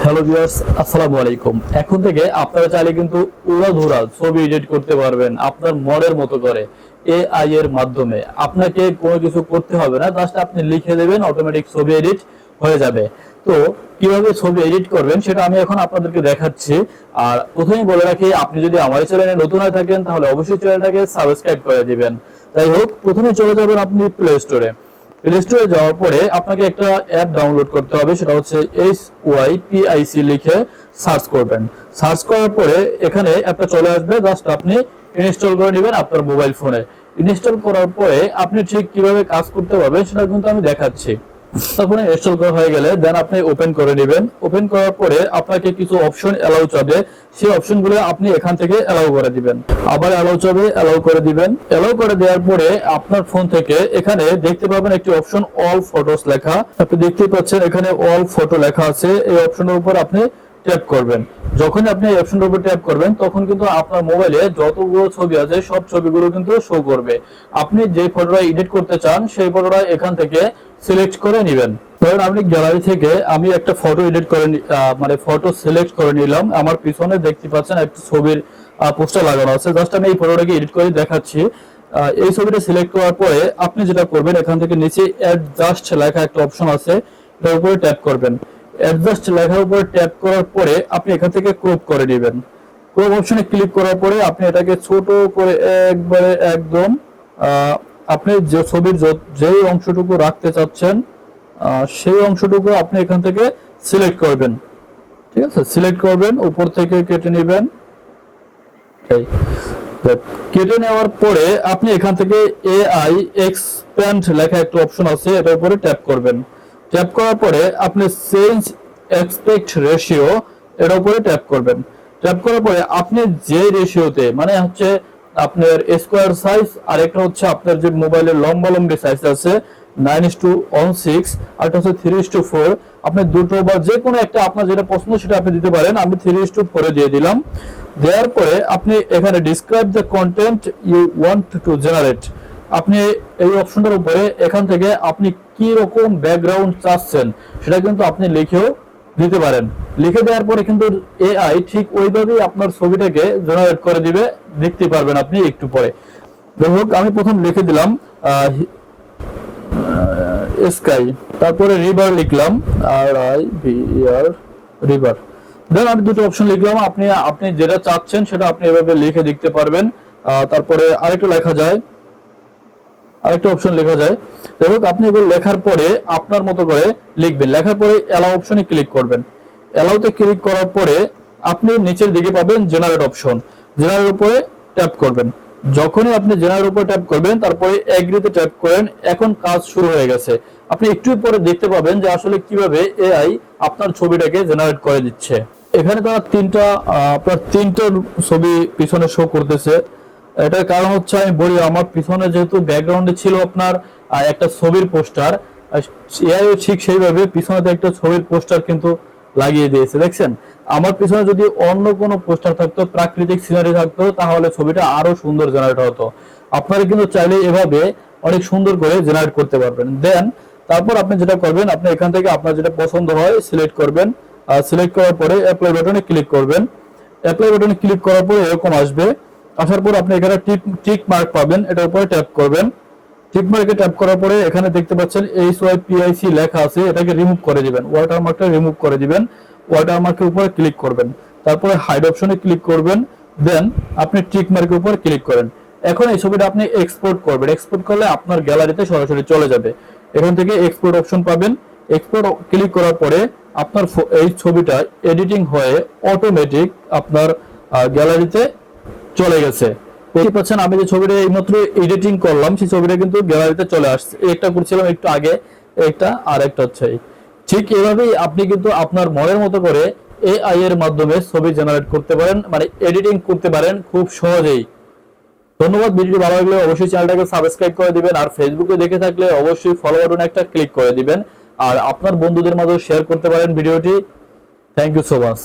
Hello viewers, আসসালামু আলাইকুম। এখন থেকে আপনারা চাইলে কিন্তু উড়াধুরা ছবি এডিট করতে পারবেন আপনার মনের মতো করে এআই এর মাধ্যমে। আপনাকে কোনো কিছু করতে হবে না, জাস্ট আপনি লিখে দেবেন, অটোমেটিক ছবি এডিট হয়ে যাবে। তো কিভাবে ছবি এডিট করবেন সেটা আমি এখন আপনাদেরকে দেখাচ্ছি। আর প্রথমেই বলে রাখি, আপনি যদি আমার চ্যানেলে নতুন হয়ে থাকেন তাহলে অবশ্যই চ্যানেলটাকে সাবস্ক্রাইব করে দিবেন। যাই হোক, প্রথমে চলে যাবেন আপনি প্লে স্টোরে। প্লে স্টোরে যাওয়ার পরে আপনাকে একটা অ্যাপ ডাউনলোড করতে হবে, সেটা হচ্ছে SYPIC লিখে সার্চ করবেন। সার্চ করার পরে এখানে একটা চলে আসবে, জাস্ট আপনি ইনস্টল করে নেবেন আপনার মোবাইল ফোনে। ইনস্টল করার পরে আপনি ঠিক কিভাবে কাজ করতে পারবেন সেটা কিন্তু আমি দেখাচ্ছি। তখন ইনস্টল করা হয়ে গেলে দেন আপনি ওপেন করে নেবেন। ওপেন করার পরে আপনাকে কিছু অপশন অ্যালাউ চাবে, সেই অপশনগুলো আপনি এখান থেকে অ্যালাউ করে দিবেন। আবার অ্যালাউ চাবে, অ্যালাউ করে দিবেন। অ্যালাউ করে দেওয়ার পরে আপনার ফোন থেকে এখানে দেখতে পাবেন একটি অপশন অল ফটোস লেখা। আপনি দেখতেই পাচ্ছেন এখানে অল ফটো লেখা আছে। এই অপশনের উপর আপনি ট্যাপ করবেন। যখন আপনি এই অপশনের উপর ট্যাপ করবেন তখন কিন্তু আপনার মোবাইলে যতগুলো ছবি আছে সব ছবিগুলো কিন্তু শো করবে। আপনি যে ফটোটা এডিট করতে চান সেই ফটোটা এখান থেকে সিলেক্ট করে নেবেন। ধরুন আপনি গ্যালারি থেকে আমি একটা ফটো এডিট করে ফটো সিলেক্ট করে নিলাম। আমার পিছনে দেখতে পাচ্ছেন একটা ছবির পোস্টার লাগানো আছে। জাস্ট আমি এই ফটোটাকে এডিট করে দেখাচ্ছি। এই ছবিটা সিলেক্ট করার পরে আপনি যেটা করবেন, এখান থেকে নিচে অ্যাডজাস্ট লেখা একটা অপশন আছে, এটার উপরে ট্যাপ করবেন। অ্যাডজাস্ট লেখার উপরে ট্যাপ করার পরে আপনি এখান থেকে ক্রপ করে নেবেন। ক্রপ অপশনে ক্লিক করার পরে আপনি এটাকে ছোট করে একবারে একদম আপনি যে ছবির যেই অংশটুকু রাখতে চাচ্ছেন সেই অংশটুকু আপনি এখান থেকে সিলেক্ট করবেন। ঠিক আছে, সিলেক্ট করবেন, উপর থেকে কেটে নেবেন। কেটে নেওয়ার পরে আপনি এখান থেকে AI এক্সপ্যান্ড লেখা একটা অপশন আছে, এটার উপরে ট্যাপ করবেন। ট্যাপ করার পরে আপনি চেঞ্জ অ্যাসপেক্ট রেশিও এর উপরে ট্যাপ করবেন। ট্যাপ করার পরে আপনি যে রেশিওতে মানে হচ্ছে আপনার স্কোয়ার সাইজ আর একটা হচ্ছে আপনার যে মোবাইলের লম্বালম্বি সাইজ আছে 9:16 আর একটা হচ্ছে 3:4, আপনি দুটো বা যে কোনো একটা আপনার যেটা পছন্দ সেটা আপনি দিতে পারেন। আমি 3:4 দিয়ে দিলাম। দেওয়ার পরে আপনি এখানে describe the content you want to generate, আপনি এই অপশনটার উপরে এখান থেকে আপনি কি রকম ব্যাকগ্রাউন্ড চাচ্ছেন সেটা কিন্তু আপনি লিখেও দিতে পারেন। লিখে দেওয়ার পরে কিন্তু AI ঠিক ওইভাবেই আপনার ছবিটাকে জেনারেট করে দিবে, দেখতে পারবেন আপনি একটু পরে। যাই হোক, আমি প্রথম লিখে দিলাম স্কাই, তারপরে রিভার লিখলাম, RIVER রিভার। দেন আমি দুটো অপশন লিখলাম, আপনি যেটা চাচ্ছেন সেটা আপনি এভাবে লিখে দেখতে পারবেন। তারপরে আরেকটা অপশন লেখা যায়। যাই হোক, আপনি এগুলো লেখার পরে আপনার মতো করে লিখবেন। লেখার পরে অ্যালাউ অপশনে ক্লিক করবেন। অ্যালাউতে ক্লিক করার পরে আপনি নিচের দিকে পাবেন জেনারেট অপশন। জেনারেট উপরে ট্যাপ করবেন। যখনই আপনি জেনারেট উপরে ট্যাপ করবেন তারপরে এগ্রিতে ট্যাপ করেন। এখন কাজ শুরু হয়ে গেছে। আপনি একটু পরে দেখতে পাবেন যে আসলে কিভাবে AI আপনার ছবিটাকে জেনারেট করে দিচ্ছে। এখানে তারা তিনটা ছবি পিছনে শো করতেছে। এটার কারণ হচ্ছে আমি বলি, আমার পিছনে যেহেতু ব্যাকগ্রাউন্ডে ছিল আপনার একটা ছবির পোস্টার, এআইও ঠিক সেইভাবে পিছনে একটা ছবির পোস্টার কিন্তু লাগিয়ে দিয়েছে। দেখছেন, আমার পিছনে যদি অন্য কোনো পোস্টার থাকতো, প্রাকৃতিক সিনারি থাকতো, তাহলে ছবিটা আরো সুন্দর জেনারেট হতো। আপনারা কিন্তু চাইলে এভাবে অনেক সুন্দর করে জেনারেট করতে পারবেন। দেন তারপর আপনি যেটা করবেন, আপনি এখান থেকে আপনার যেটা পছন্দ হয় সিলেক্ট করবেন। সিলেক্ট করার পরে অ্যাপ্লাই বাটনে ক্লিক করবেন। অ্যাপ্লাই বাটনে ক্লিক করার পরে এরকম আসবে। আসার পর আপনি এখানে টিক মার্ক পাবেন, এটার উপরে ট্যাপ করবেন। টিক মার্কে ট্যাপ করার পরে এখানে দেখতে পাচ্ছেন SYPIC লেখা আছে, এটাকে রিমুভ করে দিবেন। ওয়াটারমার্কটা রিমুভ করে দিবেন। ওয়াটারমার্কের উপরে ক্লিক করবেন, তারপরে হাইড অপশনে ক্লিক করবেন। দেন আপনি টিক মার্কের উপর ক্লিক করেন। এখন এই ছবিটা আপনি এক্সপোর্ট করবেন। এক্সপোর্ট করলে আপনার গ্যালারিতে সরাসরি চলে যাবে। এখান থেকে এক্সপোর্ট অপশন পাবেন। এক্সপোর্ট ক্লিক করার পরে আপনার এই ছবিটা এডিটিং হয়ে অটোমেটিক আপনার গ্যালারিতে চলে গেছে। দেখতে পাচ্ছেন আমি যে ছবিটা এইমাত্র এডিটিং করলাম সেই ছবিটা কিন্তু গ্যালারিতে চলে আসছে। একটা করছিলাম একটু আগে, একটা আর একটা হচ্ছে। ঠিক এভাবেই আপনি কিন্তু আপনার মনের মতো করে AI এর মাধ্যমে ছবি জেনারেট করতে পারেন, মানে এডিটিং করতে পারেন খুব সহজেই। ধন্যবাদ। ভিডিওটি ভালো লাগলে অবশ্যই চ্যানেলটাকে সাবস্ক্রাইব করে দিবেন, আর ফেসবুকে দেখে থাকলে অবশ্যই ফলো বাটনে একটা ক্লিক করে দিবেন, আর আপনার বন্ধুদের মাঝে শেয়ার করতে পারেন ভিডিওটি। Thank you so much.